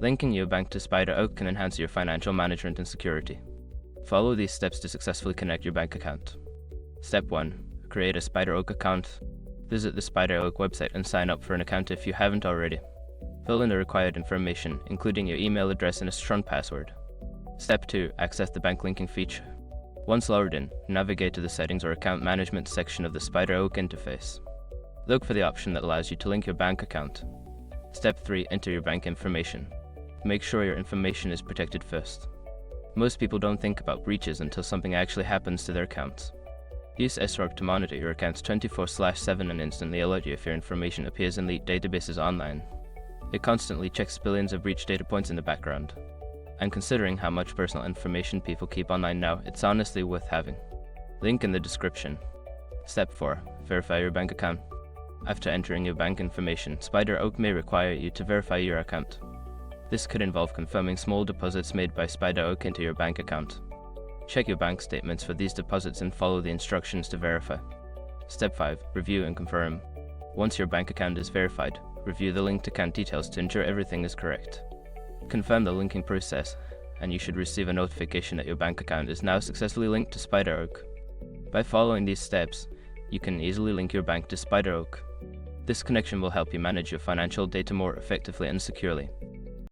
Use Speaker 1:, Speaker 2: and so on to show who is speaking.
Speaker 1: Linking your bank to SpiderOak can enhance your financial management and security. Follow these steps to successfully connect your bank account. Step 1. Create a SpiderOak account. Visit the SpiderOak website and sign up for an account if you haven't already. Fill in the required information, including your email address and a strong password. Step 2. Access the bank linking feature. Once logged in, navigate to the Settings or Account Management section of the SpiderOak interface. Look for the option that allows you to link your bank account. Step 3. Enter your bank information. Make sure your information is protected first. Most people don't think about breaches until something actually happens to their accounts. Use SpiderOak to monitor your accounts 24/7 and instantly alert you if your information appears in leaked databases online. It constantly checks billions of breach data points in the background. And considering how much personal information people keep online now, it's honestly worth having. Link in the description. Step 4. Verify your bank account. After entering your bank information, SpiderOak may require you to verify your account. This could involve confirming small deposits made by SpiderOak into your bank account. Check your bank statements for these deposits and follow the instructions to verify. Step 5. Review and confirm. Once your bank account is verified, review the linked account details to ensure everything is correct. Confirm the linking process, and you should receive a notification that your bank account is now successfully linked to SpiderOak. By following these steps, you can easily link your bank to SpiderOak. This connection will help you manage your financial data more effectively and securely.